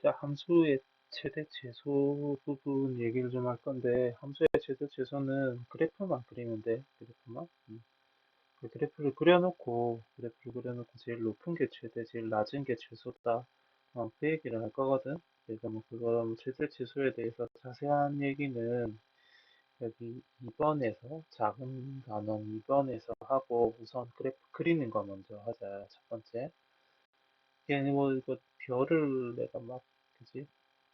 자, 함수의 최대 최소 부분 얘기를 좀 할 건데, 함수의 최대 최소는 그래프만 그리면 돼. 그래프만. 그 그래프를 그려놓고 제일 높은 게 최대, 제일 낮은 게 최소다. 그 얘기를 할 거거든. 그래서 뭐 그거 뭐 최대 최소에 대해서 자세한 얘기는 여기 2번에서 작은 단원 2번에서 하고 우선 그래프 그리는 거 먼저 하자. 첫 번째. 이게 뭐 이거 별을 내가 막 그지?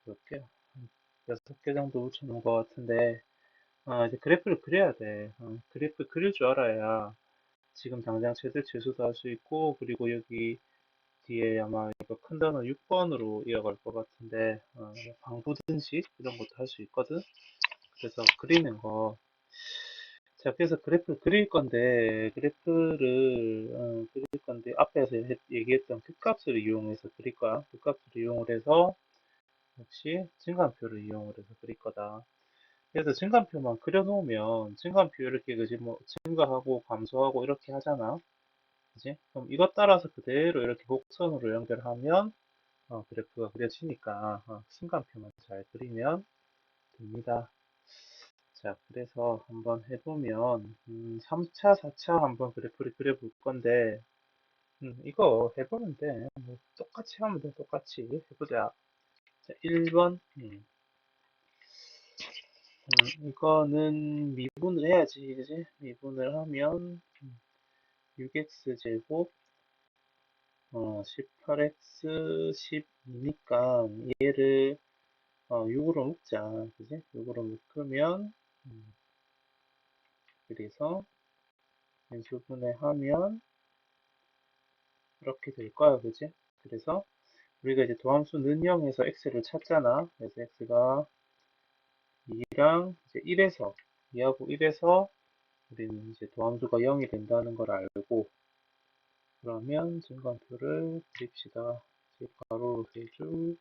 몇 개? 한 6개 정도 붙여놓은 것 같은데, 이제 그래프를 그려야 돼. 그래프 그릴 줄 알아야 지금 당장 최대 최소도 할 수 있고, 그리고 여기 뒤에 아마 이거 큰 단어 6번으로 이어갈 것 같은데, 방부등식 이런 것도 할 수 있거든. 그래서 그리는 거. 자, 그래서 그래프를 그릴 건데, 그릴 건데, 앞에서 얘기했던 극값을 이용해서 그릴 거야. 극값을 이용을 해서, 역시 증간표를 이용을 해서 그릴 거다. 그래서 증간표만 그려놓으면 증간표 이렇게 그지 뭐 증가하고 감소하고 이렇게 하잖아. 그지? 그럼 이것 따라서 그대로 이렇게 곡선으로 연결하면 그래프가 그려지니까 증간표만 잘 그리면 됩니다. 자, 그래서 한번 해보면 3차, 4차 한번 그래프를 그려볼 건데 이거 해보면 돼. 뭐 똑같이 하면 돼. 똑같이 해보자. 자, 1번 이거는 미분을 해야지, 그지? 미분을 하면 6x제곱 18x 12니까 얘를 6으로 묶자, 그지? 6으로 묶으면 그래서 인수분해 하면 이렇게 될 거야, 그지? 그래서 우리가 이제 도함수 는영에서 x를 찾잖아. 그래서 x가 2랑 이제 1에서 2하고 1에서 우리는 이제 도함수가 0이 된다는 걸 알고, 그러면 증간표를 그립시다. 이제 가로로 3줄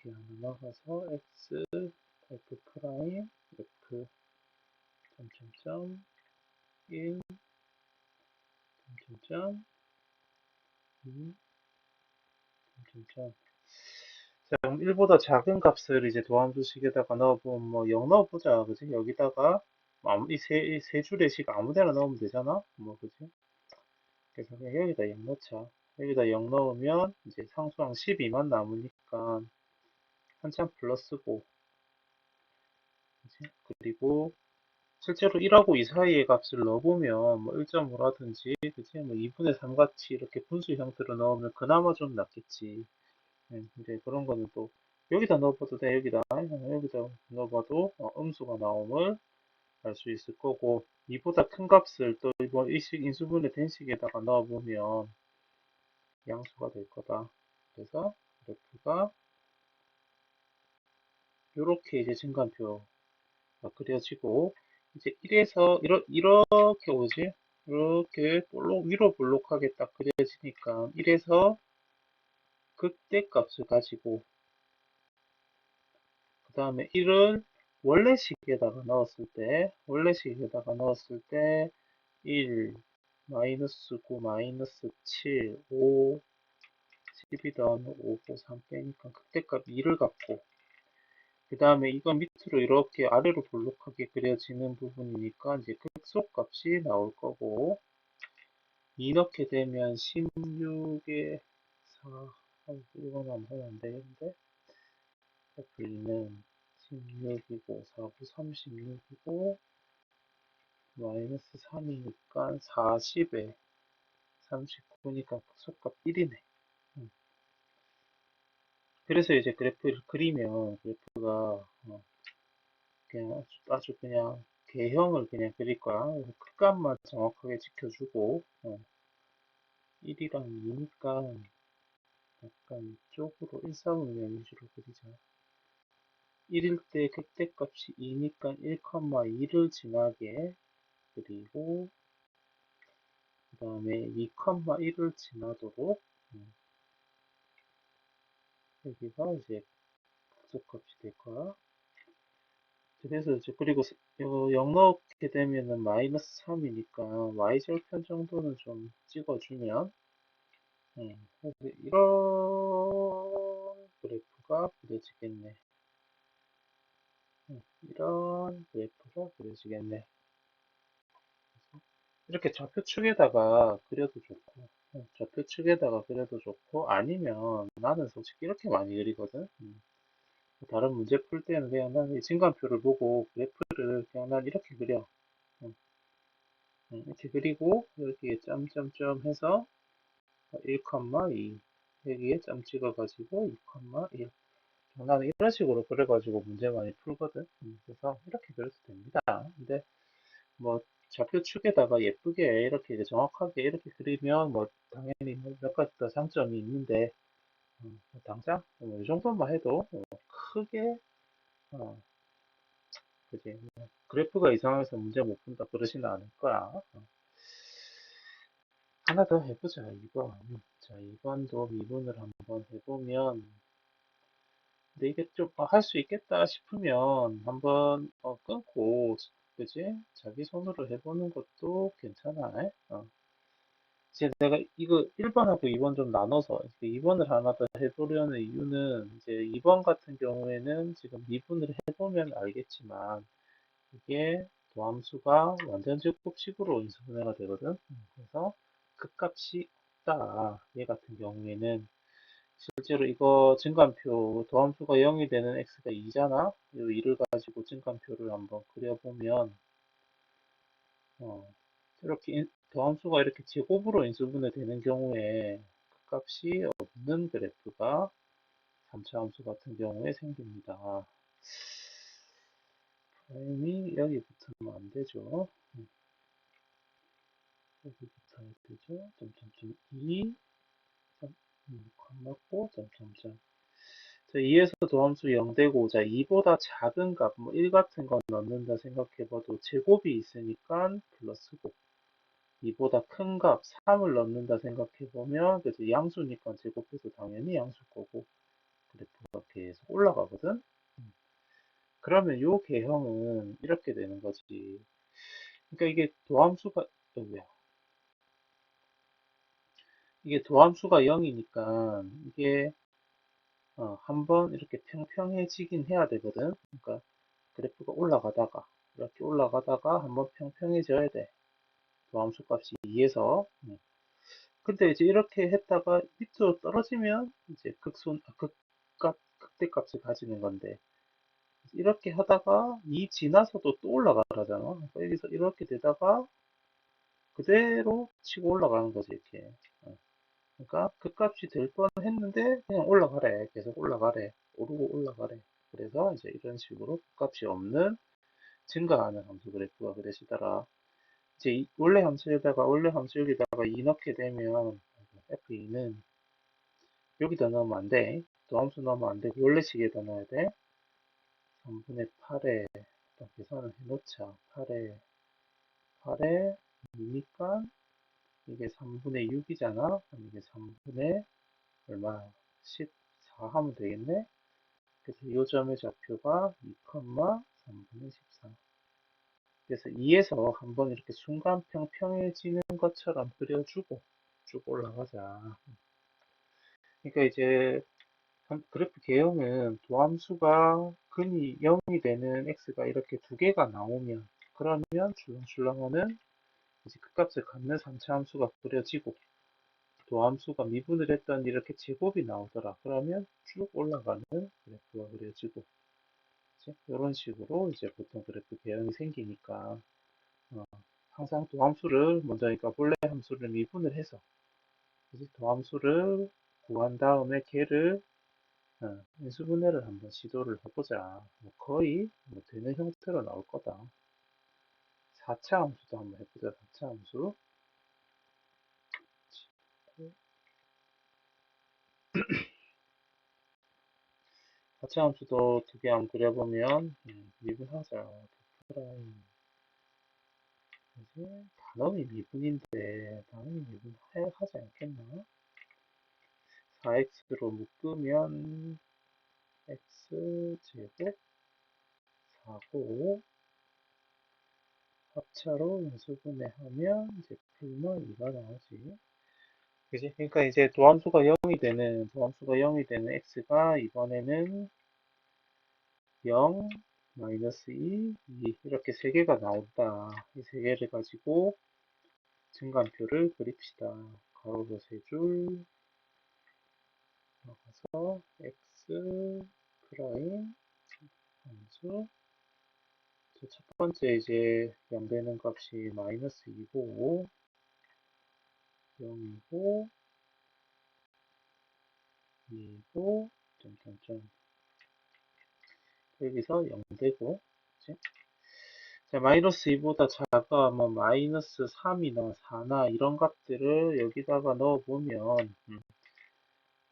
이렇게 넘어가서 x f 프라임 f 점점점 1 점점점 2 점점점. 자, 그럼 1보다 작은 값을 이제 도함수식에다가 넣어보면 뭐 0 넣어보자, 그지? 여기다가 이 세 줄의 식 아무 데나 넣으면 되잖아, 뭐, 그지? 그래서 그냥 여기다 0 넣자. 여기다 0 넣으면 이제 상수항 12만 남으니까 한참 플러스고, 그지? 그리고 실제로 1하고 2 사이의 값을 넣어보면 뭐 1.5라든지 그치? 뭐 2분의 3 같이 이렇게 분수 형태로 넣으면 그나마 좀 낫겠지. 이제 그런 거는 또 여기다 넣어봐도 돼. 여기다 넣어봐도 음수가 나옴을 알 수 있을 거고, 이보다 큰 값을 또 이번 이식 인수분해 된식에다가 넣어보면 양수가 될 거다. 그래서 그래프가 이렇게 이제 증간표 그려지고, 이제 1에서 이렇게 오지? 이렇게 위로 볼록하게 딱 그려지니까 1에서 극대 값을 가지고, 그 다음에 1을 원래식에다가 넣었을 때 1, 마이너스 9, 마이너스 7, 5, 12던 5, 5, 3 빼니까 극대값 2를 갖고, 그 다음에 이건 밑으로 이렇게 아래로 볼록하게 그려지는 부분이니까 이제 극소값이 나올 거고, 2 넣게 되면 16에 4, 이건 안 하면 안 되겠는데? F는 16이고, 4구 36이고, 마이너스 3이니까 40에 39니까 극소값 1이네. 그래서 이제 그래프를 그리면 그래프가 그냥 아주 그냥 개형을 그냥 그릴 거야. 그래서 끝값만 정확하게 지켜주고 1이랑 2니까 약간 이쪽으로 일사분면 위주로 그리자. 1일 때 극대값이 2니까 1,2를 지나게 그리고, 그 다음에 2,1을 지나도록 여기가 이제 극소값이 될 거야. 그래서 이제 그리고 0 넣게 되면은 마이너스 3이니까 y절편 정도는 좀 찍어주면 그래서 이런 그래프가 그려지겠네. 이런 그래프가 그려지겠네. 이렇게 좌표축에다가 그려도 좋고, 좌표축에다가 그려도 좋고, 아니면 나는 솔직히 이렇게 많이 그리거든. 다른 문제 풀 때는 그냥 난이 진간표를 보고 그래프를 그냥 난 이렇게 그려. 음, 이렇게 그리고 여기에 점점점 해서 1,2 여기에 점 찍어가지고 2,1 나는 이런 식으로 그래가지고 문제 많이 풀거든. 그래서 이렇게 그려도 됩니다. 근데 뭐 좌표축에다가 예쁘게 이렇게 이제 정확하게 이렇게 그리면 뭐 당연히 뭐몇 가지 더 장점이 있는데 뭐 당장 뭐이 정도만 해도 크게 어, 그지 뭐 그래프가 이상해서 문제 못 푼다 그러지는 않을 거야. 하나 더 해보자. 2번. 자, 2번도 미분을 한번 해보면 근데 이게 좀 할 수 있겠다 싶으면 한번 끊고 그지? 자기 손으로 해보는 것도 괜찮아. 이제 내가 이거 1번하고 2번 좀 나눠서 2번을 하나 더 해보려는 이유는 이제 2번 같은 경우에는 지금 미분을 해보면 알겠지만 이게 도함수가 완전 제곱식으로 인수분해가 되거든. 그래서 극값이 없다. 얘 같은 경우에는 실제로 이거 증간표 도함수가 0이 되는 x가 2잖아. 이 2를 가지고 증간표를 한번 그려보면 어, 이렇게 더함수가 이렇게 제곱으로 인수분해 되는 경우에 그 값이 없는 그래프가 3차 함수 같은 경우에 생깁니다. 프라임이 여기 붙으면 안 되죠. 여기 붙어야 되죠. 점점점 2, 안 맞고 점점점. 자, 2에서 도함수 0 되고, 자, 2보다 작은 값, 뭐 1 같은 거 넣는다 생각해봐도 제곱이 있으니까 플러스고, 이보다 큰 값, 3을 넣는다 생각해보면, 그래서 양수니까 제곱해서 당연히 양수 거고, 그래프가 계속 올라가거든? 그러면 요 개형은 이렇게 되는 거지. 그러니까 이게 도함수가, 여기야. 이게 도함수가 0이니까, 이게, 한번 이렇게 평평해지긴 해야 되거든? 그러니까, 그래프가 올라가다가, 이렇게 올라가다가 한번 평평해져야 돼. 도함수 값이 2에서. 근데 이제 이렇게 했다가 밑으로 떨어지면 이제 극대값을 가지는 건데 이렇게 하다가 이 지나서도 또 올라가잖아. 그러니까 여기서 이렇게 되다가 그대로 치고 올라가는 거지 이렇게. 그러니까 극값이 될 뻔했는데 그냥 올라가래. 계속 올라가래. 오르고 올라가래. 그래서 이제 이런 식으로 극값이 없는 증가하는 함수 그래프가 그려지더라. 이제 원래 함수 여기다가 2 넣게 되면 F2는 여기다 넣으면 안 돼. 또 함수 넣으면 안 되고 원래식에다 넣어야 돼. 3분의 8에 일단 계산을 해놓자. 8에 2니까 이게 3분의 6이잖아. 그럼 이게 3분의 얼마? 14 하면 되겠네. 그래서 이 점의 좌표가 2, 3분의 14. 그래서 2에서 한번 이렇게 순간 평평해지는 것처럼 그려주고 쭉 올라가자. 그러니까 이제 그래프 개형은 도함수가 근이 0이 되는 x가 이렇게 두 개가 나오면 그러면 출렁출렁하는 이제 극값을 갖는 3차 함수가 그려지고 도함수가 미분을 했더니 이렇게 제곱이 나오더라. 그러면 쭉 올라가는 그래프가 그려지고 이런 식으로 이제 보통 그래프 개형이 생기니까 어, 항상 도함수를 먼저 그러니까 본래 함수를 미분을 해서 이제 도함수를 구한 다음에 걔를 인수분해를 한번 시도를 해보자. 뭐 거의 뭐 되는 형태로 나올 거다. 4차 함수도 한번 해보자. 4차 함수. 4차 함수도 두 개 한번 그려보면 미분하자. 프라임. 이제 단원이 미분인데 단원이 미분하지 않겠나? 4x로 묶으면 x제곱 4고 합차로 인수분해하면 이제 풀면 2가 나오지. 그지? 그러니까 이제 도함수가 0이 되는 x가 이번에는 0, 마이너스 2, 2 이렇게 세 개가 나온다. 이 세 개를 가지고 증간표를 그립시다. 가로로 세 줄, 나가서 x 프라임 함수. 첫 번째 이제 0 되는 값이 마이너스 2고 0이고 2고 점점점 여기서 0 되고, 그치? 자, 마이너스 2보다 작아 뭐 마이너스 3이나 4나 이런 값들을 여기다가 넣어보면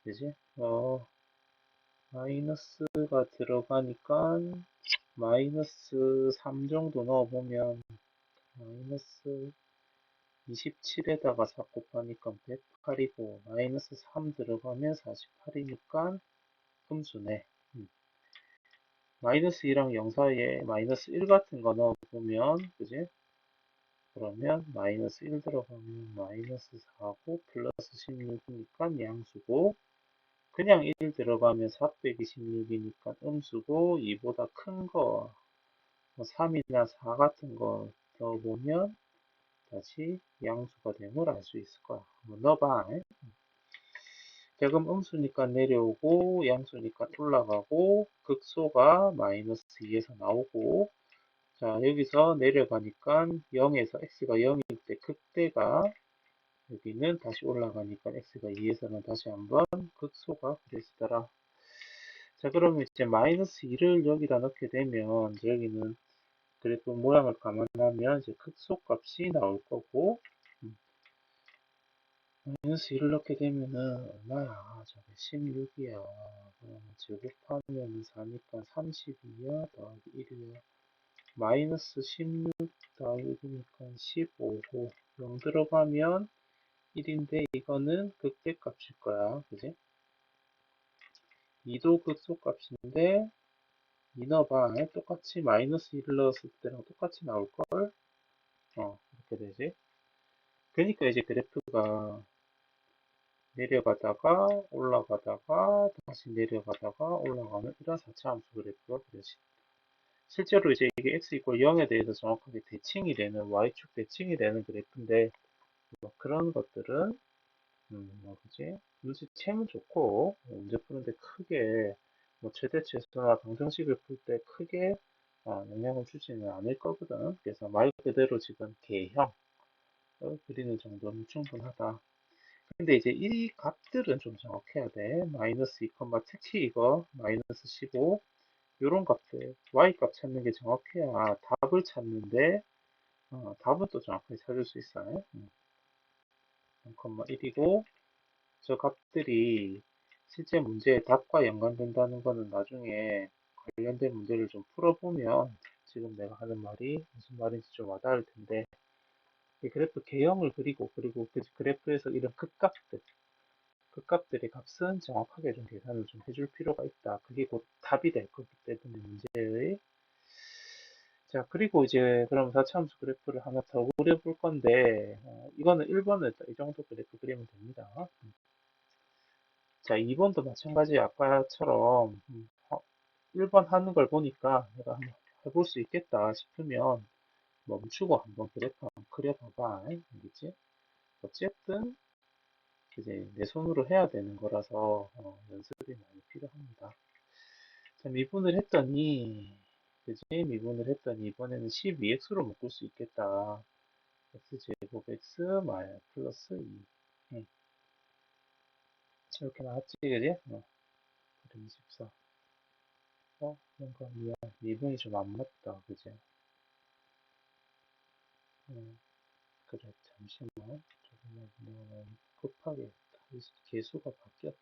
그지? 마이너스가 들어가니까 마이너스 3 정도 넣어보면 마이너스 27에다가 4 곱하니까 108이고 마이너스 3 들어가면 48이니까 음수네. 마이너스 2랑 0 사이에 마이너스 1 같은 거 넣어보면 그지? 그러면 마이너스 1 들어가면 마이너스 4고 플러스 16이니까 양수고 그냥 1 들어가면 4 빼기 16이니까 음수고 2보다 큰 거, 뭐 3이나 4 같은 거 넣어보면 다시 양수가 됨을 알 수 있을 거야. 한번 넣어봐. 제금 음수니까 내려오고 양수니까 올라가고 극소가 마이너스 2에서 나오고 자 여기서 내려가니까 0에서 x가 0일 때 극대가 여기는 다시 올라가니까 x가 2에서는 다시 한번 극소가 그려지더라. 자 그러면 이제 마이너스 2를 여기다 넣게 되면 여기는 그래프 모양을 감안하면 이제 극소값이 나올 거고 마이너스 1을 넣게 되면은 얼마야? 저게 16이야. 그러면 제곱하면 4니까 32야 더하기 1이야. 마이너스 16 더하기 1이니까 15고 0 들어가면 1인데 이거는 극대값일 거야. 그지? 2도 극소값인데 2 넣어봐. 똑같이 마이너스 1을 넣었을 때랑 똑같이 나올걸? 이렇게 되지. 그러니까 이제 그래프가 내려가다가 올라가다가 다시 내려가다가 올라가는 이런 4차 함수 그래프가 그려집니다. 실제로 이제 이게 x 이퀄 0에 대해서 정확하게 대칭이 되는 y축 대칭이 되는 그래프인데 뭐 그런 것들은 뭐 그지 눈치채면 좋고 문제 푸는데 크게 뭐 최대치수나 방정식을 풀 때 크게 영향을 주지는 않을 거거든. 그래서 말 그대로 지금 개형 그리는 정도는 충분하다. 근데 이제 이 값들은 좀 정확해야 돼. 마이너스 2, 특히 이거 마이너스 15 이런 값들 y 값 찾는 게 정확해야 답을 찾는데 답은 또 정확하게 찾을 수 있어요. 0,1이고 저 값들이 실제 문제의 답과 연관된다는 거는 나중에 관련된 문제를 좀 풀어보면 지금 내가 하는 말이 무슨 말인지 좀 와닿을 텐데 이 그래프 개형을 그리고 그 그래프에서 이런 극값들의 값은 정확하게 좀 계산을 좀 해줄 필요가 있다. 그게 곧 답이 될 거기 때문에 문제의 자 그리고 이제 그럼 4차함수 그래프를 하나 더 그려볼 건데 이거는 1번을 이 정도 그래프 그리면 됩니다. 자 2번도 마찬가지 아까처럼 1번 하는 걸 보니까 내가 한번 해볼 수 있겠다 싶으면 멈추고 한번 그래프 한번 그려봐봐. 알겠지? 어쨌든 이제 내 손으로 해야 되는 거라서 연습이 많이 필요합니다. 자, 미분을 했더니 그지? 미분을 했더니 이번에는 12x로 묶을 수 있겠다. x제곱 x 마이너스 플러스 2 이렇게 나왔지 그지? 그럼 24 뭔가 미안 미분이 좀 안 맞다 그지? 그래 잠시만 조금만 내가 급하게 개수가 바뀌었다.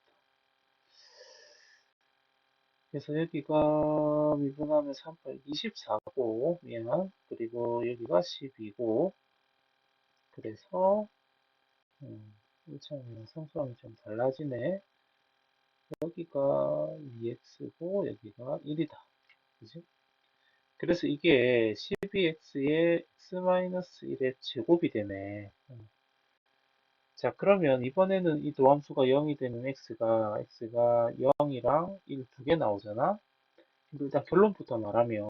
그래서 여기가 미분하면 38, 24고, 미안. 그리고 여기가 12고, 그래서, 1차원이랑 상수함이 좀 달라지네. 여기가 2x고, 여기가 1이다. 그지? 그래서 이게 12x의 x-1의 제곱이 되네. 자, 그러면 이번에는 이 도함수가 0이 되는 x가 0이랑 1 두 개 나오잖아? 근데 일단 결론부터 말하면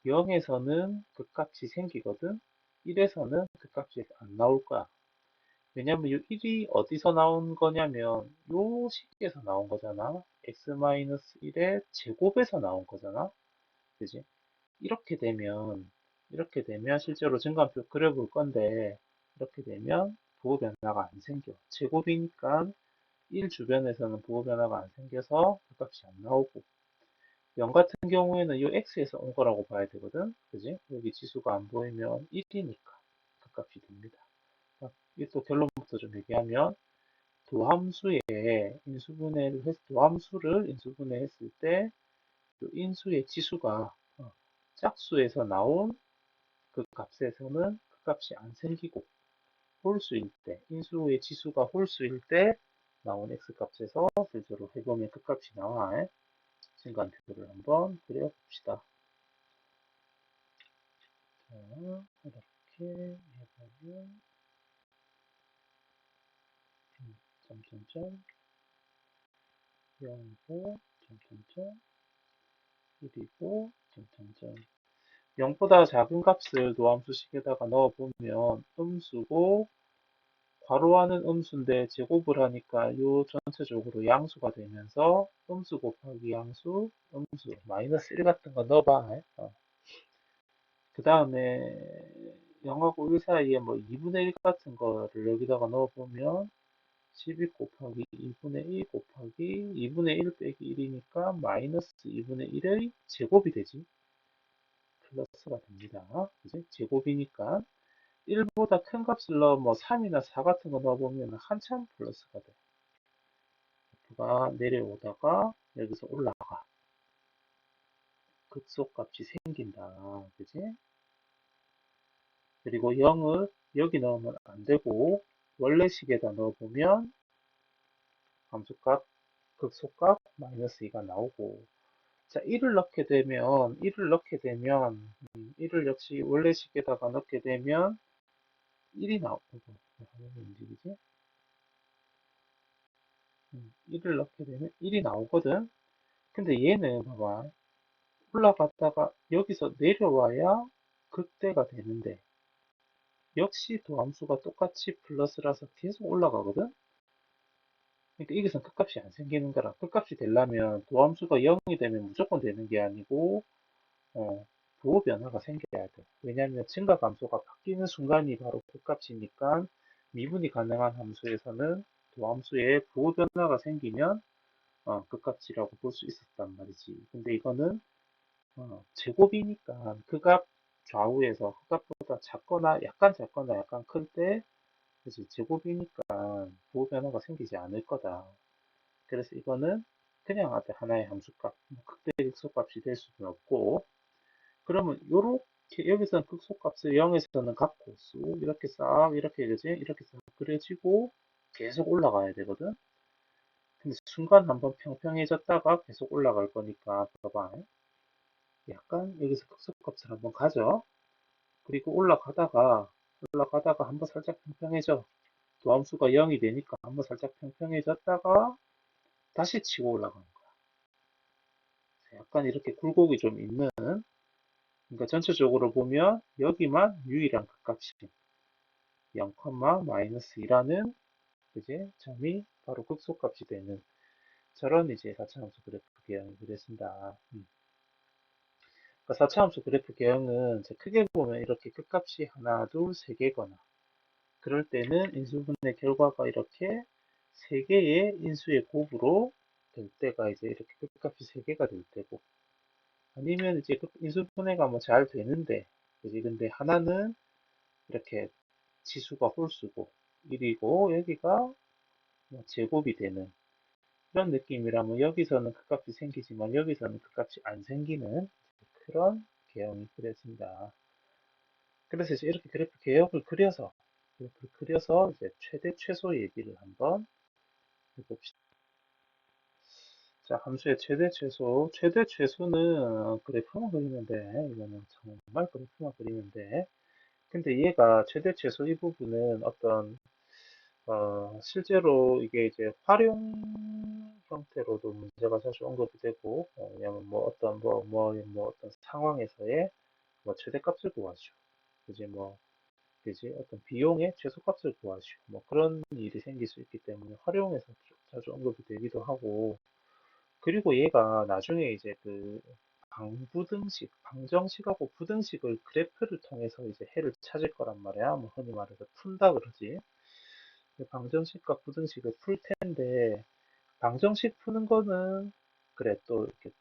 0에서는 그 값이 생기거든? 1에서는 그 값이 안 나올 거야. 왜냐면 이 1이 어디서 나온 거냐면 요 식에서 나온 거잖아. x-1의 제곱에서 나온 거잖아. 그지? 이렇게 되면 실제로 증가표 그려볼 건데 이렇게 되면 부호 변화가 안 생겨. 제곱이니까 1 주변에서는 부호 변화가 안 생겨서 그 값이 안 나오고 0 같은 경우에는 이 x에서 온 거라고 봐야 되거든. 그지? 여기 지수가 안 보이면 1이니까 그 값이 됩니다. 이게 또 결론부터 좀 얘기하면 도함수를 인수분해했을 때 인수의 지수가 짝수에서 나온 그 값에서는 그 값이 안 생기고 홀수일 때, 인수의 지수가 홀수일 때 나온 x값에서 실제로 해보면 그 값이 나와. 증가표를 한번 그려봅시다. 자, 이렇게 해보면 점점점 0이고 점점점 1이고 점점점 0보다 작은 값을 도함수식에다가 넣어보면 음수고 괄호 안은 음수인데 제곱을 하니까 요 전체적으로 양수가 되면서 음수 곱하기 양수, 음수, 마이너스 1 같은 거 넣어봐. 그 다음에 0하고 1 사이에 뭐 2분의 1 같은 거를 여기다가 넣어보면 12 곱하기 2분의 1 곱하기 2분의 1 빼기 1이니까 마이너스 2분의 1의 제곱이 되지. 플러스가 됩니다. 그지? 제곱이니까 1보다 큰 값을 넣어 뭐 3이나 4 같은 거 넣어보면 한참 플러스가 돼. F가 내려오다가 여기서 올라가. 극소값이 생긴다. 그지? 그리고 0을 여기 넣으면 안 되고 원래 식에다 넣어보면 함수값, 극소값 마이너스 2가 나오고 자, 1을 역시 원래 식에다가 넣게 되면 1이 나오고 화면이 움직이지? 1을 넣게 되면 1이 나오거든? 근데 얘는 봐봐. 올라갔다가 여기서 내려와야 극대가 되는데 역시 도함수가 똑같이 플러스라서 계속 올라가거든? 그러니까 여기서 끝값이 안 생기는 거라. 끝값이 되려면 도함수가 0이 되면 무조건 되는 게 아니고 부호 변화가 생겨야 돼. 왜냐하면 증가 감소가 바뀌는 순간이 바로 끝값이니까 미분이 가능한 함수에서는 도함수에 부호 변화가 생기면 끝값이라고 볼 수 있었단 말이지. 근데 이거는 제곱이니까 그 값 좌우에서 그 값보다 작거나 약간 클 때, 그치, 제곱이니까 부호 변화가 생기지 않을 거다. 그래서 이거는 그냥 하나의 함수값, 뭐 극대 극소값이 될 수는 없고, 그러면 요렇게 여기서는 극소값을 0에서는 갖고 쑥 이렇게 싹 이렇게 그지? 이렇게 싹 그려지고 계속 올라가야 되거든. 근데 순간 한번 평평해졌다가 계속 올라갈 거니까 봐봐. 약간 여기서 극소값을 한번 가져. 그리고 올라가다가 한번 살짝 평평해져. 도함수가 0이 되니까 한번 살짝 평평해졌다가 다시 치고 올라가는 거야. 약간 이렇게 굴곡이 좀 있는, 그러니까 전체적으로 보면 여기만 유일한 극값이 0, 마이너스 2라는 그제 점이 바로 극소값이 되는 저런 이제 4차함수 그래프 개형이 그려진다. 그러니까 4차함수 그래프 개형은 크게 보면 이렇게 끝값이 하나, 둘, 세 개거나 그럴 때는 인수분해 결과가 이렇게 세 개의 인수의 곱으로 될 때가 이제 이렇게 끝값이 세 개가 될 때고 아니면 이제 인수분해가 뭐 잘 되는데 그지 근데 하나는 이렇게 지수가 홀수고 1이고 여기가 뭐 제곱이 되는 그런 느낌이라면 여기서는 그 값이 생기지만 여기서는 그 값이 안 생기는 그런 개형이 그려진다. 그래서 이제 이렇게 그래프를 그려서 이제 최대 최소 얘기를 한번 해봅시다. 자, 함수의 최대 최소는 그래프만 그리면 돼. 이거는 정말 그래프만 그리면 돼. 근데 얘가 최대 최소 이 부분은 어떤 실제로 이게 이제 활용 형태로도 문제가 자주 언급이 되고, 왜냐면 뭐 어떤 뭐 어떤 상황에서의 뭐 최대값을 구하시오. 그지 뭐 그지 어떤 비용의 최소값을 구하시오. 뭐 그런 일이 생길 수 있기 때문에 활용에서 자주 언급이 되기도 하고, 그리고 얘가 나중에 이제 그 방부등식, 방정식하고 부등식을 그래프를 통해서 이제 해를 찾을 거란 말이야. 뭐 흔히 말해서 푼다 그러지. 방정식과 부등식을 풀 텐데, 방정식 푸는 거는 그래 또 이렇게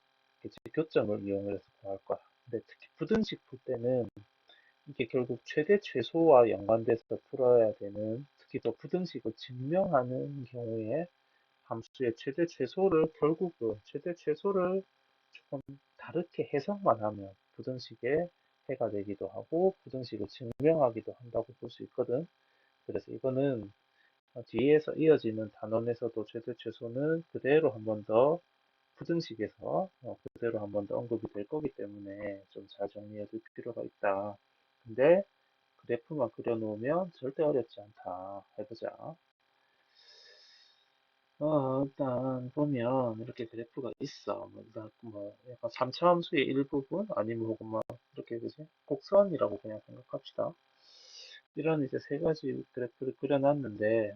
교점을 이용해서 구할 거야. 근데 특히 부등식 풀 때는 이게 결국 최대 최소와 연관돼서 풀어야 되는, 특히 또 부등식을 증명하는 경우에 함수의 최대 최소를 결국은 최대 최소를 조금 다르게 해석만 하면 부등식의 해가 되기도 하고 부등식을 증명하기도 한다고 볼 수 있거든. 그래서 이거는 뒤에서 이어지는 단원에서도 최대 최소는 그대로 한 번 더 부등식에서 그대로 한 번 더 언급이 될 거기 때문에 좀 잘 정리해 둘 필요가 있다. 근데 그래프만 그려놓으면 절대 어렵지 않다. 해보자. 일단 보면 이렇게 그래프가 있어. 뭐, 일단 뭐 약간 3차 함수의 일부분 아니면 혹은 뭐 이렇게 그지? 곡선이라고 그냥 생각합시다. 이런 이제 세 가지 그래프를 그려놨는데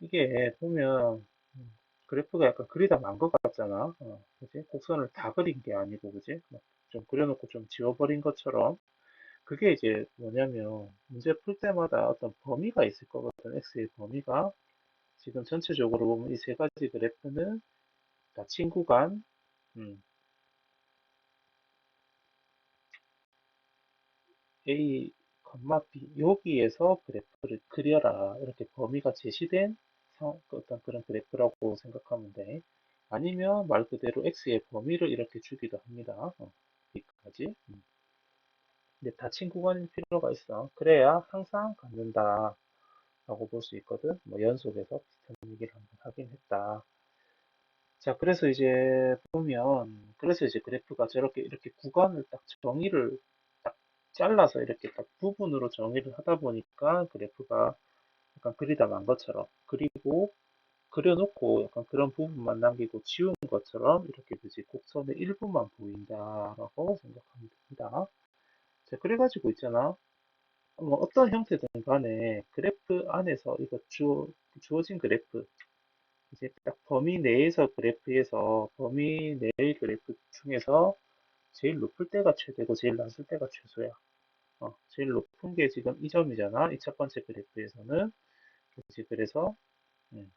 이게 보면 그래프가 약간 그리다 만 것 같잖아. 그지? 곡선을 다 그린 게 아니고 그지? 막좀 그려놓고 좀 지워버린 것처럼 그게 이제 뭐냐면 문제 풀 때마다 어떤 범위가 있을 거거든. x의 범위가. 지금 전체적으로 보면 이 세 가지 그래프는 다 친구간, 음, A, B 여기에서 그래프를 그려라. 이렇게 범위가 제시된 어떤 그런 그래프라고 생각하면 돼. 아니면 말 그대로 x의 범위를 이렇게 주기도 합니다. 여기까지. 근데 다 친구간일 필요가 있어. 그래야 항상 갖는다. 라고 볼 수 있거든. 뭐 연속해서 비슷한 얘기를 한번 하긴 했다. 자, 그래서 이제 보면, 그래서 이제 그래프가 저렇게 이렇게 구간을 딱 정의를 딱 잘라서 이렇게 딱 부분으로 정의를 하다 보니까 그래프가 약간 그리다 만 것처럼 그리고 그려놓고 약간 그런 부분만 남기고 지운 것처럼 이렇게 그지 곡선의 일부만 보인다라고 생각하면 됩니다. 자, 그래가지고 있잖아. 뭐 어떤 형태든 간에 그래프 안에서 이거 주어진 그래프 이제 딱 범위 내에서 그래프에서 범위 내의 그래프 중에서 제일 높을 때가 최대고 제일 낮을 때가 최소야. 제일 높은 게 지금 이 점이잖아. 이 첫 번째 그래프에서는. 그치? 그래서 음,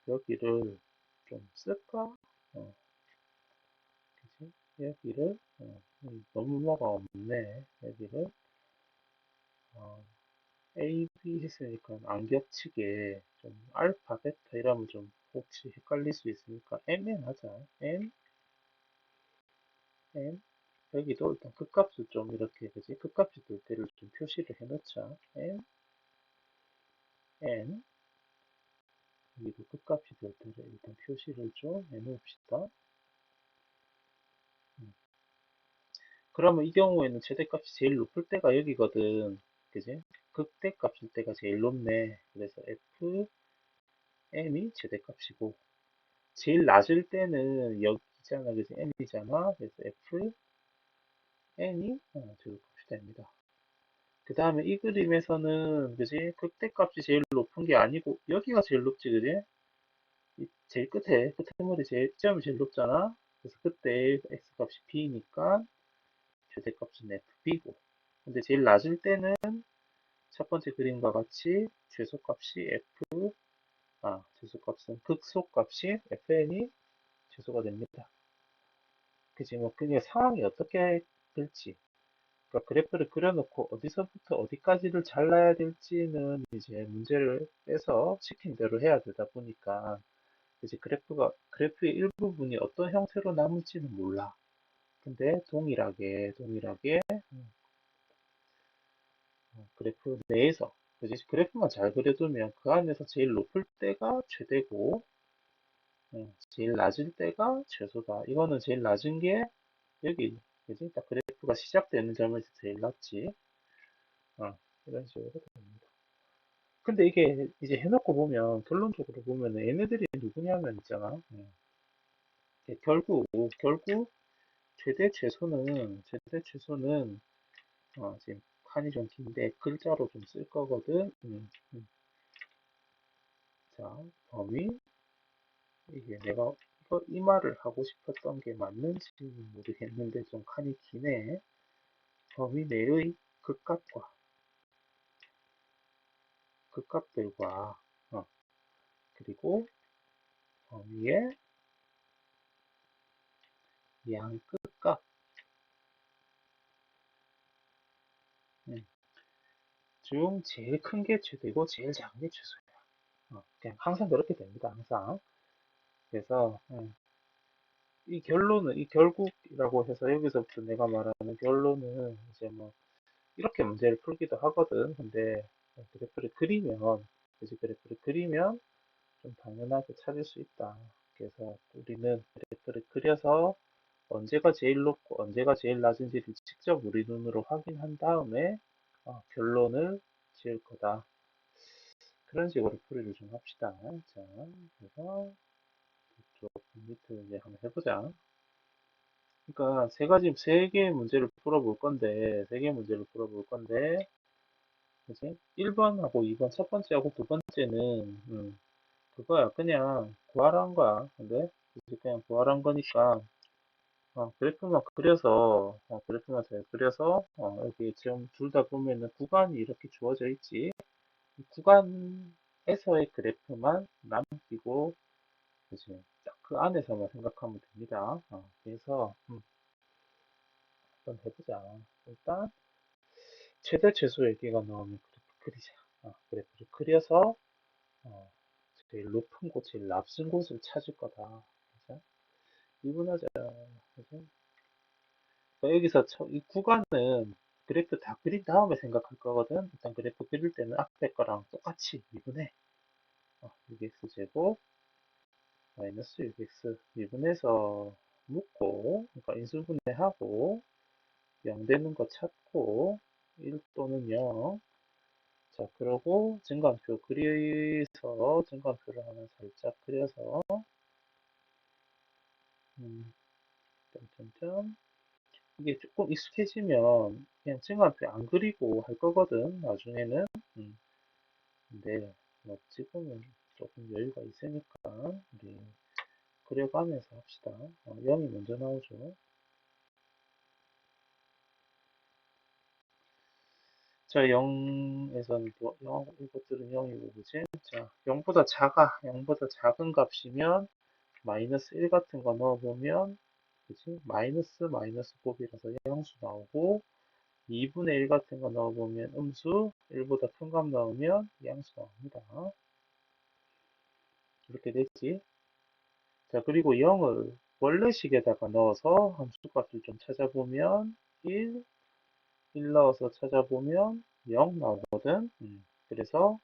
여기를 좀 쓸까? 어, 그치? 여기를 너무 뭐가 없네. 여기를 어, A, B 했으니까 안 겹치게 좀 알파, 베타 이러면 좀 혹시 헷갈릴 수 있으니까 MN 하자. M, N 여기도 일단 극값을 좀 이렇게 그지 극값이 될 때를 좀 표시를 해놓자. N, N 여기도 극값이 될 때를 일단 표시를 좀 해놓읍시다. 음. 그러면 이 경우에는 최대값이 제일 높을 때가 여기거든. 그지? 극대값일 때가 제일 높네. 그래서 F, M이 최대값이고 제일 낮을 때는 여기잖아. 그래서 N이잖아. 그래서 F, N이 최대값이 됩니다. 그 다음에 이 그림에서는 그지 극대값이 제일 높은 게 아니고 여기가 제일 높지 그지 이 제일 끝에 제일 점이 제일 높잖아 그래서 그때 x값이 b니까 최대값은 fb고 근데 제일 낮을 때는 첫 번째 그림과 같이 최소값이 최소값은 극소값이 fn이 최소가 됩니다. 그지 뭐 그게 상황이 어떻게 될지 그러니까 그래프를 그려놓고 어디서부터 어디까지를 잘라야 될지는 이제 문제를 빼서 시킨 대로 해야 되다 보니까 이제 그래프의 일부분이 어떤 형태로 남을지는 몰라. 근데 동일하게 그래프 내에서 그지 그래프만 잘 그려두면 그 안에서 제일 높을 때가 최대고 제일 낮을 때가 최소다. 이거는 제일 낮은 게 여기 그지 딱 그래프가 시작되는 점에서 제일 낮지. 이런 식으로 됩니다. 근데 이게 이제 해놓고 보면, 결론적으로 보면 얘네들이 누구냐면 있잖아. 이게 결국 최대 최소는 지금 칸이 좀 긴데 글자로 좀 쓸 거거든. 자, 범위, 이게 내가 이 말을 하고 싶었던 게 맞는지는 모르겠는데 좀 칸이 기네. 범위 내의 극값들과 어, 그리고 범위의 양끝값 음, 중 제일 큰 게 최대고 제일 작은 게 최소야. 그냥 항상 그렇게 됩니다. 항상. 그래서 이 결국이라고 해서 여기서부터 내가 말하는 결론은 이제 뭐 이렇게 문제를 풀기도 하거든. 근데 그래프를 그리면, 그지? 그래프를 그리면 좀 당연하게 찾을 수 있다. 그래서 우리는 그래프를 그려서 언제가 제일 높고 언제가 제일 낮은지를 직접 우리 눈으로 확인한 다음에 결론을 지을 거다. 그런 식으로 풀이를 좀 합시다. 자, 그래서 이쪽 밑을 이제 한번 해보자. 그러니까 세 개의 문제를 풀어볼 건데, 세 개의 문제를 풀어볼 건데, 그지? 1번하고 2번, 첫 번째하고 두 번째는, 그거야. 그냥 구하라는 거야. 근데, 이제 그냥 구하라는 거니까, 그래프만 잘 그려서, 여기 지금 둘 다 보면은 구간이 이렇게 주어져 있지. 이 구간에서의 그래프만 남기고, 그지? 딱 그 안에서만 생각하면 됩니다. 그래서, 한번 해보자. 일단, 최대 최소 얘기가 나오면 그래프 그리자. 그래프를 그려서, 어, 제일 높은 곳, 제일 낮은 곳을 찾을 거다. 그죠? 이분하자. 그죠? 그러니까 여기서 이 구간은 그래프 다 그린 다음에 생각할 거거든. 일단 그래프 그릴 때는 앞에 거랑 똑같이 미분해. 6x제곱 마이너스 6x 미분해서 묶고, 그러니까 인수분해하고 0 되는 거 찾고 1 또는 0. 자, 그러고 증간표를 하나 살짝 그려서 음, 점점점 이게 조금 익숙해지면 그냥 증간표 안 그리고 할 거거든, 나중에는. 음, 근데 뭐 지금은 조금 여유가 있으니까 우리 그려가면서 합시다. 0이 먼저 나오죠. 자, 0에서는 또 0, 이것들은 0이고, 그지? 자, 0보다 작은 값이면 마이너스 1 같은 거 넣어보면, 그지? 마이너스 곱이라서 양수 나오고, 2분의 1 같은 거 넣어보면 음수, 1보다 큰 값 넣으면 양수 나옵니다. 이렇게 됐지? 자, 그리고 0을 원래식에다가 넣어서 함수값을 좀 찾아보면 1 넣어서 찾아보면 0 나오거든. 그래서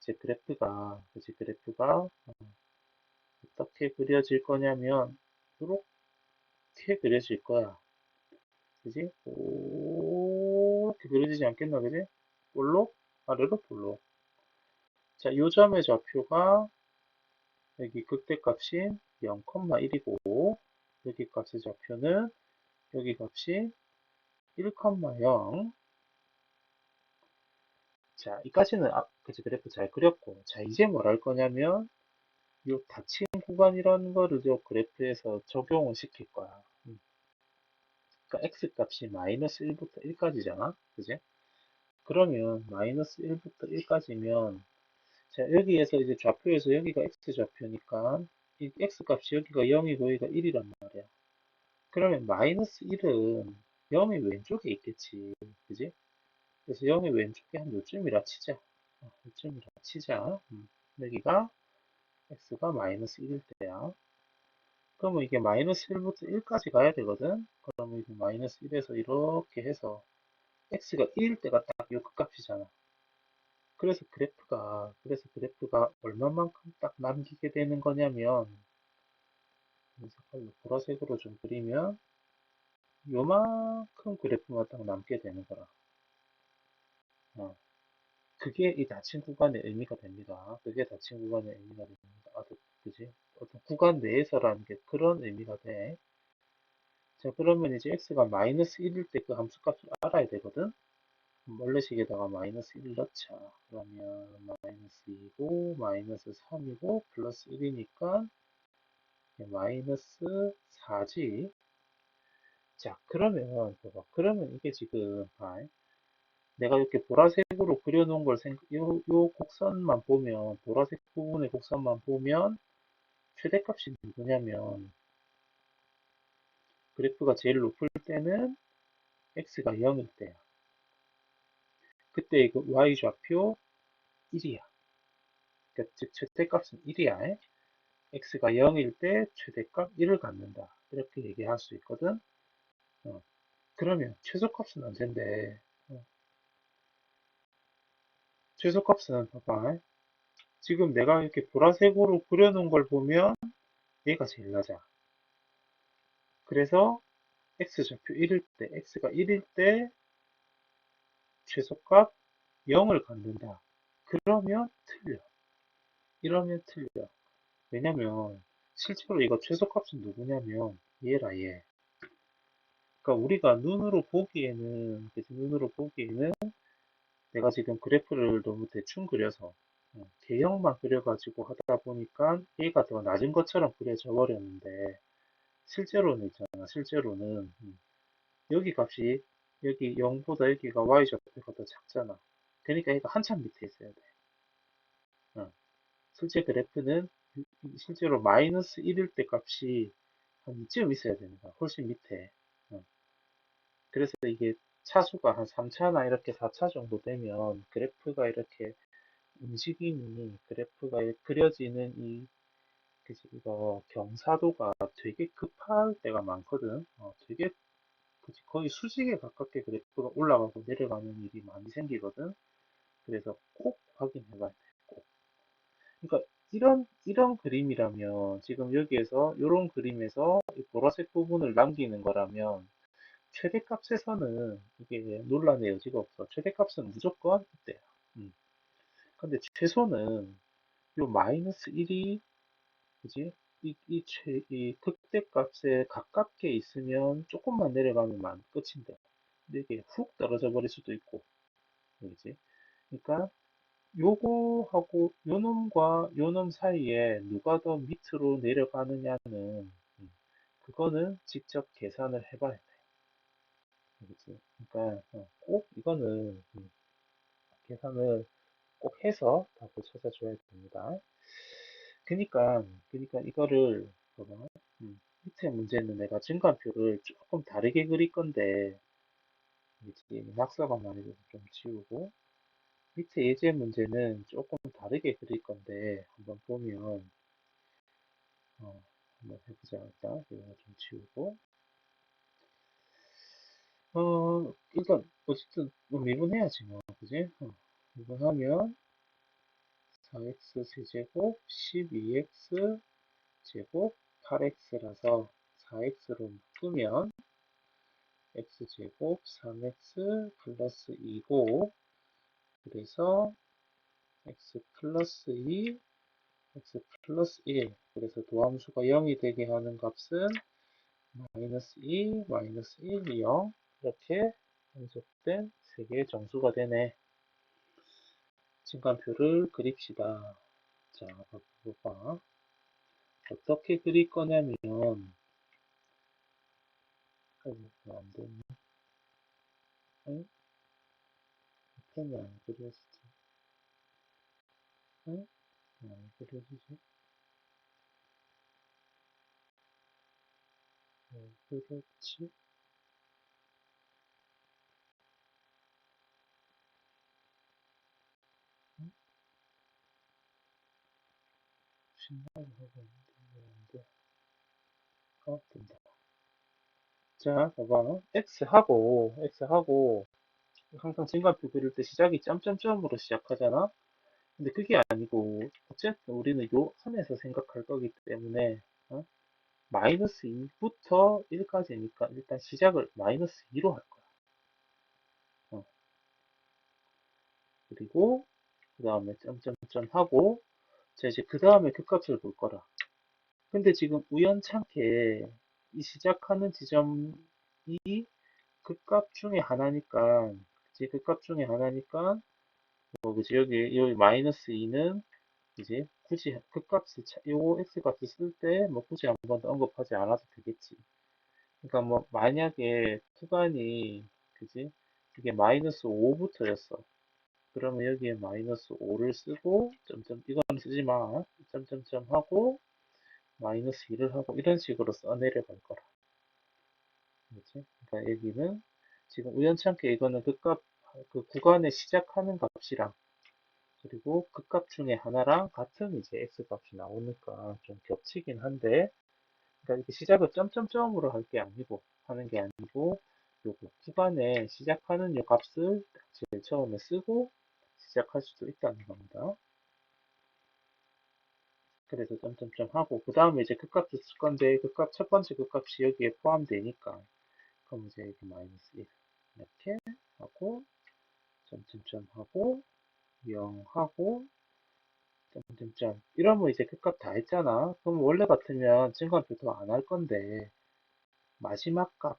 제 그래프가 어떻게 그려질 거냐면 이렇게 그려질 거야. 그지? 이렇게 그려지지 않겠나, 그지? 볼록? 아래로 볼록. 자, 요점의 좌표가 여기 극대값인 0,1이고 여기 값의 좌표는 여기 값이 1,0. 자, 이까지는 그치, 그래프 잘 그렸고, 자, 이제 뭘 할 거냐면 이 닫힌 구간이라는 거를 저 그래프에서 적용을 시킬 거야. 그러니까 x 값이 마이너스 1부터 1까지잖아. 그지? 그러면 마이너스 1부터 1까지면 자, 여기에서 이제 좌표에서 여기가 x 좌표니까 이 x 값이 여기가 0이고 여기가 1이란 말이야. 그러면 마이너스 1은 0이 왼쪽에 있겠지. 그지? 그래서 0이 왼쪽에 한 요쯤이라 치자. 요쯤이라 치자. 여기가 x가 마이너스 1일 때야. 그러면 이게 마이너스 1부터 1까지 가야 되거든. 그러면 이게 마이너스 1에서 이렇게 해서 x가 1일 때가 딱 요 끝값이잖아. 그래서 그래프가 얼마만큼 딱 남기게 되는 거냐면 이 색깔로 보라색으로 좀 그리면 요만큼 그래프가 딱 남게 되는 거라. 어. 그게 이 닫힌 구간의 의미가 됩니다. 그게 닫힌 구간의 의미가 됩니다. 그지? 어떤 구간 내에서라는 게 그런 의미가 돼. 자, 그러면 이제 x가 마이너스 1일 때 그 함수값을 알아야 되거든? 원래식에다가 마이너스 1을 넣자. 그러면 마이너스 2고, 마이너스 3이고, 플러스 1이니까 마이너스 4지. 자, 그러면, 봐봐. 그러면 이게 지금, 내가 이렇게 보라색으로 그려놓은 걸 요 곡선만 보면, 보라색 부분의 곡선만 보면, 최대값이 누구냐면, 그래프가 제일 높을 때는 x가 0일 때야. 그때 이거 y좌표 1이야. 그러니까 즉 최대값은 1이야. x가 0일 때 최대값 1을 갖는다. 이렇게 얘기할 수 있거든. 어, 그러면 최소값은 언젠데? 어, 최소값은 봐봐. 지금 내가 이렇게 보라색으로 그려놓은 걸 보면 얘가 제일 낮아. 그래서 x좌표 1일 때, x가 1일 때 최소값 0을 갖는다. 그러면 틀려. 이러면 틀려. 왜냐면 실제로 이거 최소값은 누구냐면 얘라 얘. 그러니까 우리가 눈으로 보기에는 그치? 눈으로 보기에는 내가 지금 그래프를 너무 대충 그려서 개형만 그려가지고 하다 보니까 얘가 더 낮은 것처럼 그려져 버렸는데 실제로는 있잖아. 실제로는 여기 값이 여기 0보다 여기가 y좌표가 더 작잖아. 그러니까 얘가 한참 밑에 있어야 돼. 어. 실제 그래프는 실제로 마이너스 1일 때 값이 한 이쯤 있어야 됩니다. 훨씬 밑에. 어. 그래서 이게 차수가 한 3차나 이렇게 4차 정도 되면 그래프가 이렇게 움직임이 그래프가 그려지는 그치, 이거 경사도가 되게 급할 때가 많거든. 되게 그치, 거의 수직에 가깝게 그래프가 올라가고 내려가는 일이 많이 생기거든. 그래서 꼭 확인해 봐야 돼. 꼭. 그러니까 이런 그림이라면 지금 여기에서 이런 그림에서 이 보라색 부분을 남기는 거라면 최대값에서는 이게 논란의 여지가 없어. 최대값은 무조건 이때야. 근데 최소는 요 마이너스 1이 그지? 이 극대값에 가깝게 있으면 조금만 내려가면 끝인데. 근데 이게 훅 떨어져 버릴 수도 있고. 그지? 그러니까 요거하고 요놈과 요놈 사이에 누가 더 밑으로 내려가느냐는 그거는 직접 계산을 해봐야 돼. 그치? 그러니까 꼭 이거는 계산을 꼭 해서 답을 찾아줘야 됩니다. 그러니까 이거를 봐봐. 밑에 문제는 내가 증간표를 조금 다르게 그릴 건데 이제 낙서가 많이 돼서 좀 지우고 밑에 예제 문제는 조금 다르게 그릴 건데 한번 보면 한번 해보자. 일단 이거 좀 지우고 일단 어쨌든 뭐 미분해야지 뭐 그지? 미분하면 4x 세제곱 12x 제곱 8x라서 4x로 묶으면 x제곱 3x 플러스 2고 그래서 x 플러스 2 x 플러스 1 그래서 도함수가 0이 되게 하는 값은 마이너스 2 마이너스 1 0 이렇게 연속된 세 개의 정수가 되네. 증간표를 그립시다. 자, 봐봐. 어떻게 그릴 거냐면 안 되네. 응? 펜이 안 그려지지. 응? 안 그려지지. 그렇지. 응? 신나게 하고 있는데 왜안 돼? 된다. 자, 봐봐. X하고 항상 증가표 그릴 때 시작이 점점점으로 시작하잖아? 근데 그게 아니고, 어쨌든 우리는 요 선에서 생각할 거기 때문에, 마이너스 2부터 1까지니까 일단 시작을 마이너스 2로 할 거야. 그리고 그 다음에 점점점 하고, 자, 이제 그 다음에 극값을 볼 거라. 근데 지금 우연찮게 이 시작하는 지점이 극값 중에 하나니까, 그치? 극값 중에 하나니까, 그치? 여기 마이너스 2는 이제 굳이 극값을, 요거 x값을 쓸 때 뭐 굳이 한 번 더 언급하지 않아도 되겠지. 그러니까 뭐 만약에 구간이, 그지? 이게 마이너스 5부터였어. 그러면 여기에 마이너스 5를 쓰고, 점점, 이건 쓰지 마. 점점점 하고, 마이너스 2를 하고, 이런 식으로 써내려갈 거라. 그렇지? 그러니까 여기는 지금 우연찮게 이거는 극값, 그 구간에 시작하는 값이랑, 그리고 극값 중에 하나랑 같은 이제 x값이 나오니까 좀 겹치긴 한데, 그러니까 이렇게 시작을 점점점으로 할 게 아니고, 하는 게 아니고, 요거 구간에 시작하는 요 값을 제일 처음에 쓰고 시작할 수도 있다는 겁니다. 그래서 점점점 하고, 그 다음에 이제 극값도 쓸 건데, 극값, 첫 번째 극값이 여기에 포함되니까, 그럼 이제 여기 마이너스 1. 이렇게 하고, 점점점 하고, 0 하고, 점점점. 이러면 이제 극값 다 했잖아. 그럼 원래 같으면 증가표도 안 할 건데, 마지막 값,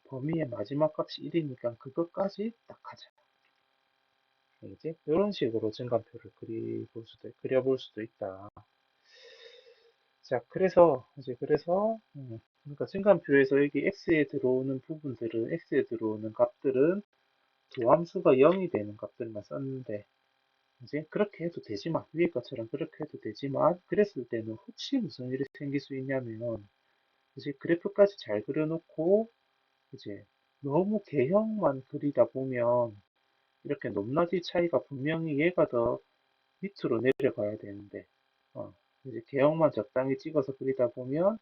범위의 마지막 값이 1이니까 그것까지 딱 하자. 이제 이런 식으로 증가표를 그려볼 수도 있다. 자, 그러니까 증가표에서 여기 x에 들어오는 부분들은, x에 들어오는 값들은 도함수가 0이 되는 값들만 썼는데, 이제 그렇게 해도 되지만, 위에 것처럼 그렇게 해도 되지만, 그랬을 때는 혹시 무슨 일이 생길 수 있냐면, 이제 그래프까지 잘 그려놓고, 이제 너무 개형만 그리다 보면, 이렇게 높낮이 차이가 분명히 얘가 더 밑으로 내려가야 되는데, 이제 개형만 적당히 찍어서 그리다 보면,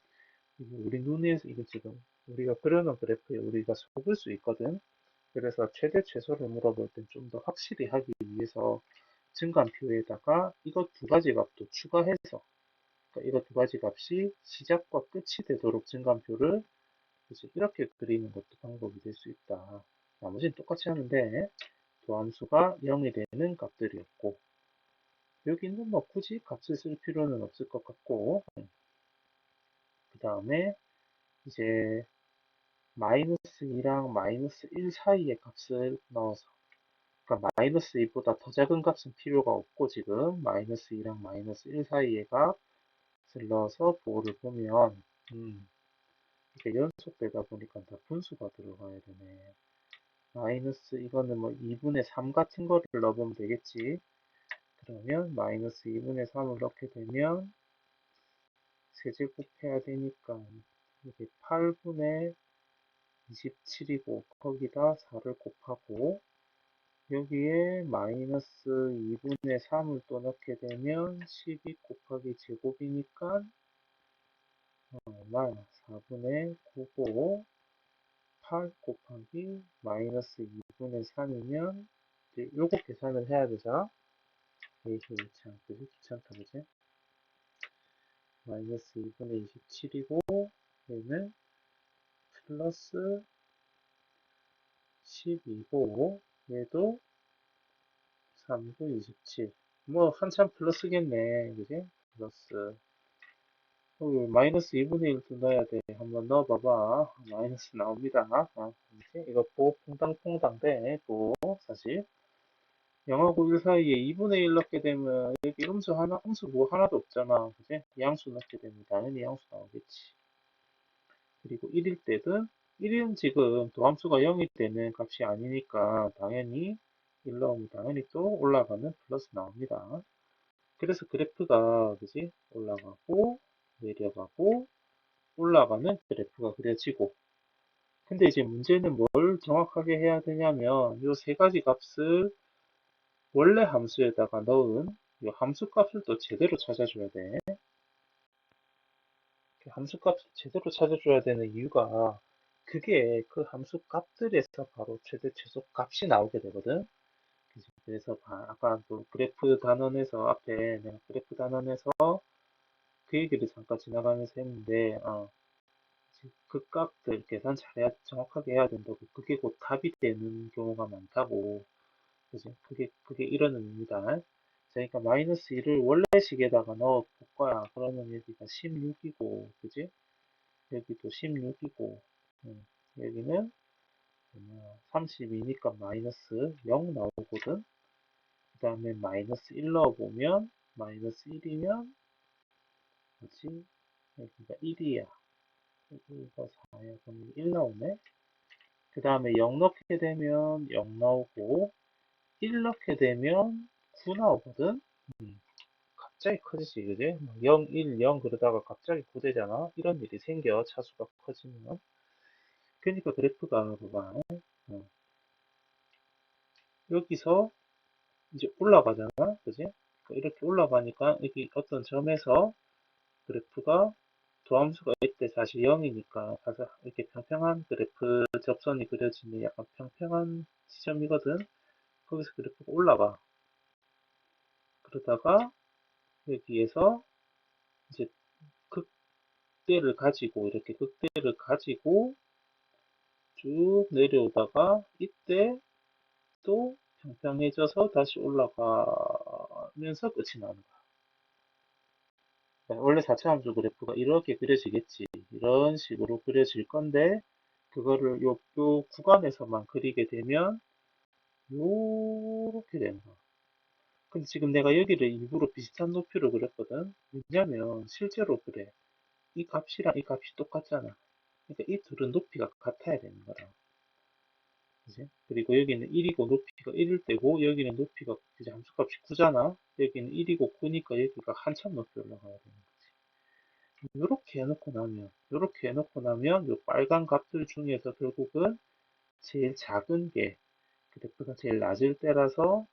이게 우리 눈에서, 이거 지금 우리가 그려놓은 그래프에 우리가 속을 수 있거든. 그래서 최대 최소를 물어볼 땐 좀 더 확실히 하기 위해서 증간표에다가 이것 두 가지 값도 추가해서, 그러니까 이것 두 가지 값이 시작과 끝이 되도록 증간표를 이제 이렇게 그리는 것도 방법이 될 수 있다. 나머지는 똑같이 하는데, 도함수가 0이 되는 값들이었고, 여기는 뭐 굳이 값을 쓸 필요는 없을 것 같고, 그 다음에 이제 마이너스 2랑 마이너스 1 사이의 값을 넣어서, 그러니까 마이너스 2보다 더 작은 값은 필요가 없고, 지금 마이너스 2랑 마이너스 1 사이의 값을 넣어서 보호를 보면, 이게 연속되다 보니까 다 분수가 들어가야 되네. 마이너스, 이거는 뭐 2분의 3 같은 거를 넣어보면 되겠지. 그러면 마이너스 2분의 3을 넣게 되면 세제곱 해야 되니까 이게 8분의 27이고, 거기다 4를 곱하고, 여기에 마이너스 2분의 3을 또 넣게 되면 12 곱하기 제곱이니까 얼마? 4분의 9고, 8 곱하기 마이너스 2분의 3이면 이제 요거 계산을 해야 되죠. 에이, 귀찮다, 그지? 마이너스 2분의 27이고, 얘는 플러스 12고, 얘도 3구 27. 뭐, 한참 플러스겠네. 그지? 플러스. 여기 마이너스 2분의 1도 넣어야 돼. 한번 넣어봐봐. 마이너스 나옵니다. 이제 이거 보고 퐁당퐁당 돼. 또, 사실. 0하고 1 사이에 2분의 1 넣게 되면, 여기 음수 뭐 하나도 없잖아. 그지? 양수 넣게 되면 당연히 양수 나오겠지. 그리고 1일 때든, 1은 지금 도함수가 0이 되는 값이 아니니까, 당연히 1 넣으면 당연히 또 올라가는 플러스 나옵니다. 그래서 그래프가, 그지? 올라가고, 내려가고, 올라가는 그래프가 그려지고. 근데 이제 문제는 뭘 정확하게 해야 되냐면, 이 세 가지 값을 원래 함수에다가 넣은 이 함수 값을 또 제대로 찾아줘야 돼. 함수 값을 제대로 찾아줘야 되는 이유가, 그게 그 함수 값들에서 바로 최대 최소 값이 나오게 되거든. 그래서 아까 또 그래프 단원에서, 앞에 내가 그래프 단원에서 그 얘기를 잠깐 지나가면서 했는데, 그 값들 계산 정확하게 해야 된다고. 그게 곧 답이 되는 경우가 많다고. 그지? 그게 이런 의미입니다. 자, 그러니까 마이너스 1을 원래 식에다가 넣어 볼 거야. 그러면 여기가 16이고, 그지? 여기도 16이고, 여기는 32니까 마이너스 0 나오거든. 그 다음에 마이너스 1 넣어보면, 마이너스 1이면, 뭐지? 여기가 1이야. 여기가 4야. 그럼 1 나오네. 그 다음에 0 넣게 되면 0 나오고, 1 넣게 되면 9 나오거든. 갑자기 커지지, 그지? 0, 1, 0 그러다가 갑자기 9 되잖아. 이런 일이 생겨, 차수가 커지면. 그러니까 그래프가, 봐봐. 어, 여기서 이제 올라가잖아, 그지? 이렇게 올라가니까 여기 어떤 점에서 그래프가 도함수가 이때 다시 0이니까 가서 이렇게 평평한 그래프 접선이 그려지는 약간 평평한 지점이거든. 거기서 그래프가 올라가. 그러다가 여기에서 이제 극대를 가지고 이렇게 극대를 가지고 쭉 내려오다가 이때 또 평평해져서 다시 올라가면서 끝이 나는 거야. 원래 4차 함수 그래프가 이렇게 그려지겠지. 이런 식으로 그려질 건데 그거를 요 구간에서만 그리게 되면 요렇게 되는 거야. 근데 지금 내가 여기를 일부러 비슷한 높이로 그렸거든. 왜냐면 실제로 그래. 이 값이랑 이 값이 똑같잖아. 그러니까 이 둘은 높이가 같아야 되는 거라. 그지? 그리고 여기는 1이고 높이가 1일 때고 여기는 높이가 이제 함수값이 9잖아. 여기는 1이고 9니까 여기가 한참 높이 올라가야 되는 거지. 이렇게 해놓고 나면 요 빨간 값들 중에서 결국은 제일 작은 게 그래프가 제일 낮을 때라서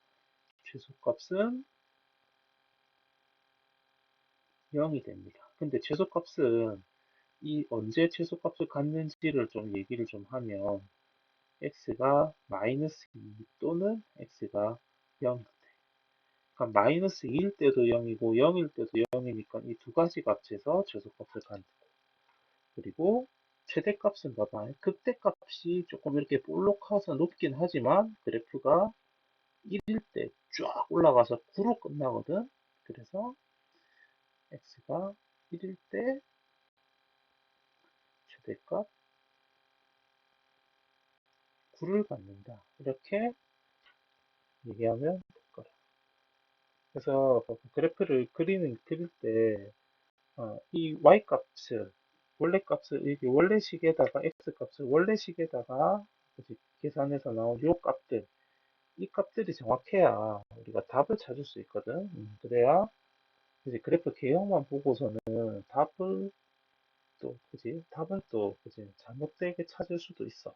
최소값은 0이 됩니다. 근데 최소값은 이 언제 최소값을 갖는지를 좀 얘기를 좀 하면 x가 마이너스 2 또는 x가 0. 그러니까 마이너스 2일 때도 0이고 0일 때도 0이니까 이 두 가지 값에서 최소값을 갖는 거. 그리고 최대값은 봐봐. 극대값이 조금 이렇게 볼록해서 높긴 하지만 그래프가 1일 때 쫙 올라가서 9로 끝나거든. 그래서 x가 1일 때 최대값 9를 갖는다. 이렇게 얘기하면 될 거라. 그래서 그래프를 그릴 때 이 y-값을 원래 값을 이게 원래식에다가 x-값을 원래식에다가 계산해서 나온 요 값들 이 값들이 정확해야 우리가 답을 찾을 수 있거든. 그래야 이제 그래프 개형만 보고서는 답을 또 그지 답은 또 그지 잘못되게 찾을 수도 있어.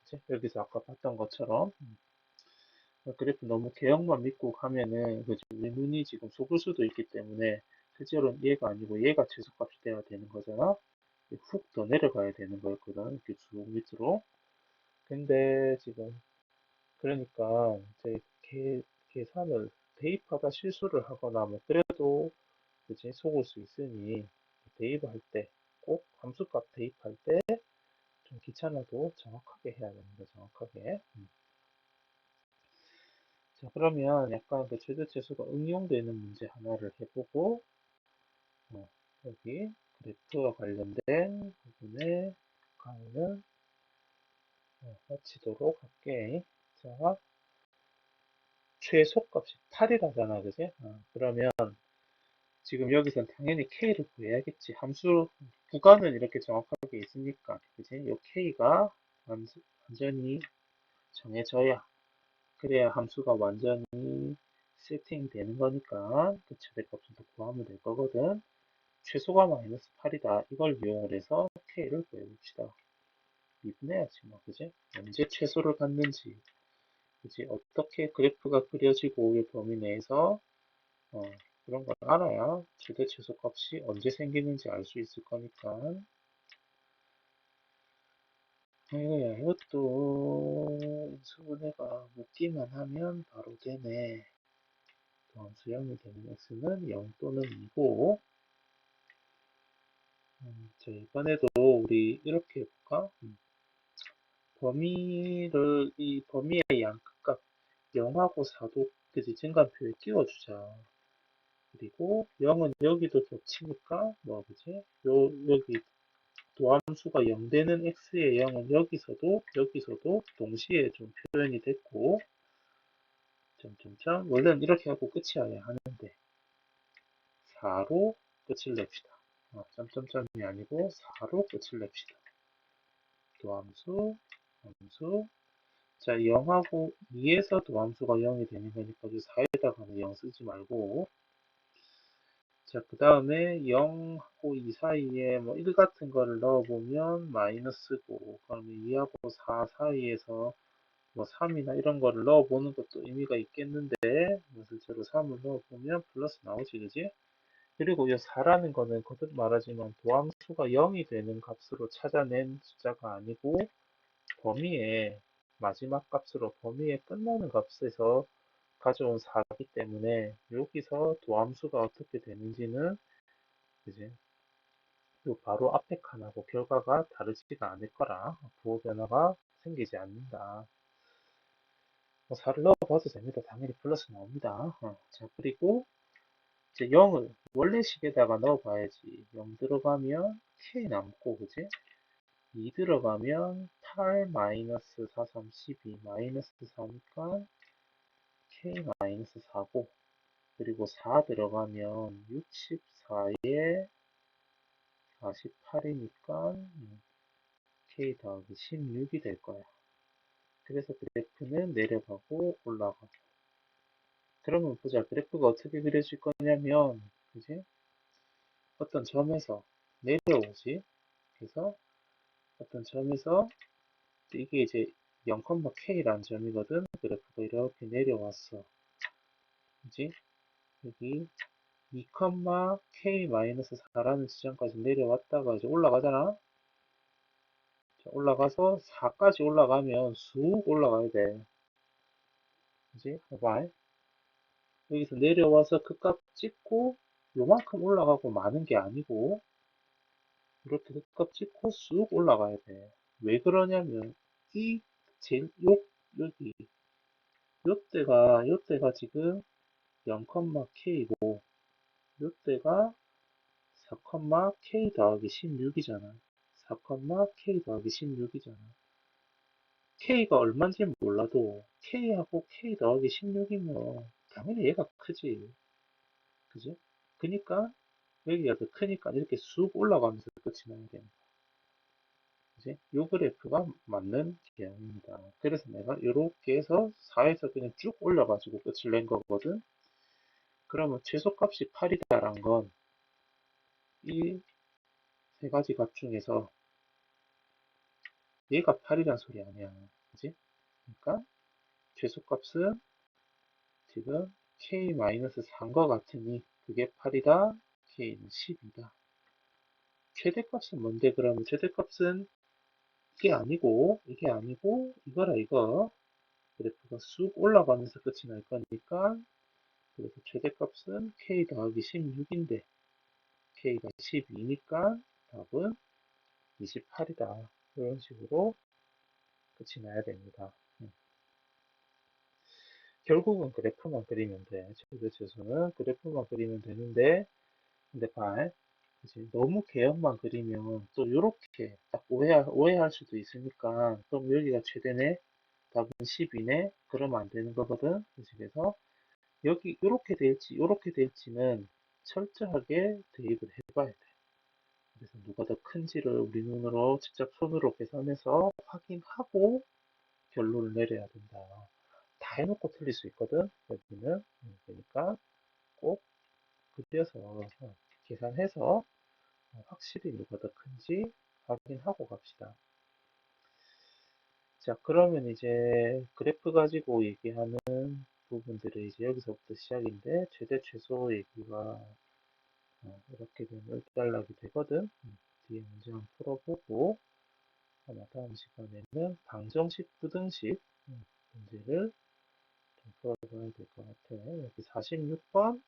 그치? 여기서 아까 봤던 것처럼 그래프 너무 개형만 믿고 가면은 그지 우리 눈이 지금 속을 수도 있기 때문에 실제로는 얘가 아니고 얘가 최소값이 돼야 되는 거잖아. 훅 더 내려가야 되는 거였거든. 이렇게 쭉 밑으로. 근데 지금 그러니까 이제 계산을 대입하다 실수를 하거나 뭐 그래도 그치 속을 수 있으니 대입할 때 꼭 함수값 대입할 때 좀 귀찮아도 정확하게 해야 됩니다. 정확하게. 자, 그러면 약간 그 최대치수가 응용되는 문제 하나를 해보고, 어, 여기 그래프와 관련된 부분에 강의는 마치도록 할게. 자, 최소값이 8이라잖아, 그지? 그러면 지금 여기선 당연히 K를 구해야겠지. 함수 구간은 이렇게 정확하게 있으니까, 그지? 요 K가 완전히 정해져야 그래야 함수가 완전히 세팅되는 거니까 그 최대값을 더 구하면 될 거거든. 최소가 마이너스 8이다. 이걸 이용을 해서 K를 구해봅시다. 미분해야지 뭐, 그지? 언제 최소를 갖는지, 그지? 어떻게 그래프가 그려지고 이 범위 내에서 어, 그런 걸 알아야 최대 최소 값이 언제 생기는지 알 수 있을 거니까. 이거야, 이것도 인수분해가 묻기만 하면 바로 되네. 수형이 되는 x는 0 또는 2고, 자, 이번에도 우리 이렇게 해볼까? 이 범위의 양끝값, 0하고 4도 그지 증가표에 띄워주자. 그리고 0은 여기도 겹치니까 뭐 그지? 여기 도함수가 0 되는 x의 0은 여기서도 동시에 좀 표현이 됐고 점점점 원래는 이렇게 하고 끝이어야 하는데 4로 끝을 냅시다. 점점점이 아니고 4로 끝을 냅시다. 도함수, 함수. 자, 0하고 2에서 도함수가 0이 되는 거니까 4에다가는 0 쓰지 말고. 자, 그 다음에 0하고 2 사이에 뭐 1 같은 거를 넣어보면 마이너스고, 그러면 2하고 4 사이에서 뭐 3이나 이런 거를 넣어보는 것도 의미가 있겠는데, 실제로 3을 넣어보면 플러스 나오지, 그지? 그리고 이 4라는 거는 거듭 말하지만 도함수가 0이 되는 값으로 찾아낸 숫자가 아니고 범위에 마지막 값으로 범위에 끝나는 값에서 가져온 4이기 때문에 여기서 도함수가 어떻게 되는지는 이제 요 바로 앞에 칸하고 결과가 다르지가 않을 거라 부호 변화가 생기지 않는다. 4를 넣어봐도 됩니다. 당연히 플러스 나옵니다. 자, 그리고 이제 0을 원래 식에다가 넣어봐야지. 0 들어가면 K 남고, 그지? 2 들어가면 8 마이너스 4, 3, 12 마이너스 4니까 K 마이너스 4고, 그리고 4 들어가면 64에 48이니까 K 더하기 16이 될 거야. 그래서 그래프는 내려가고 올라가고. 그러면 보자. 그래프가 어떻게 그려질 거냐면, 그지? 어떤 점에서 내려오지. 그래서 어떤 점에서 이게 이제 0,K라는 점이거든. 그래프가 이렇게 내려왔어. 그지? 여기 2,K-4라는 지점까지 내려왔다가 이제 올라가잖아. 자, 올라가서 4까지 올라가면 쑥 올라가야 돼. 그지? 봐봐. 여기서 내려와서 그 값 찍고 요만큼 올라가고 마는 게 아니고 이렇게 그 값 찍고 쑥 올라가야 돼. 왜 그러냐면 이 제일 여기 요때가 지금 0,K고 요때가 4,K 더하기 16이잖아. 4,K 더하기 16이잖아. K가 얼마인지 몰라도 K하고 K 더하기 16이면 당연히 얘가 크지. 그지? 그니까 여기가 더 크니까 이렇게 쑥 올라가면서 끝이 나야 되는 거야. 그지? 요 그래프가 맞는 개념입니다. 그래서 내가 이렇게 해서 4에서 그냥 쭉 올려가지고 끝을 낸 거거든. 그러면 최소값이 8이다란 건 이 세 가지 값 중에서 얘가 8이란 소리 아니야. 그지? 그러니까 최소값은 지금 K-4인 것 같으니 그게 8이다. K는 10이다. 최대값은 뭔데? 그러면 최대값은 이게 아니고 이거라 이거. 그래프가 쑥 올라가면서 끝이 날 거니까 그래서 최대값은 K 더하기 16인데 K가 12니까 답은 28이다. 이런 식으로 끝이 나야 됩니다. 결국은 그래프만 그리면 돼. 최대 최소는 그래프만 그리면 되는데 근데 그치? 너무 개형만 그리면 또 이렇게 딱 오해할 수도 있으니까 그럼 여기가 최대네 답은 10이네 그러면 안 되는 거거든. 그래서 여기 이렇게 될지는 철저하게 대입을 해봐야 돼. 그래서 누가 더 큰지를 우리 눈으로 직접 손으로 계산해서 확인하고 결론을 내려야 된다. 다 해놓고 틀릴 수 있거든. 여기는 그러니까 꼭 그려서 계산해서 확실히 누가 더 큰지 확인하고 갑시다. 자, 그러면 이제 그래프 가지고 얘기하는 부분들은 이제 여기서부터 시작인데 최대 최소 얘기가 이렇게 되면 일단락이 되거든. 뒤에 문제 한번 풀어보고 아마 다음 시간에는 방정식, 부등식 문제를 좀 풀어봐야 될 것 같아. 여기 46번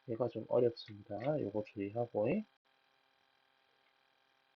얘가 좀 어렵습니다. 요거 주의하고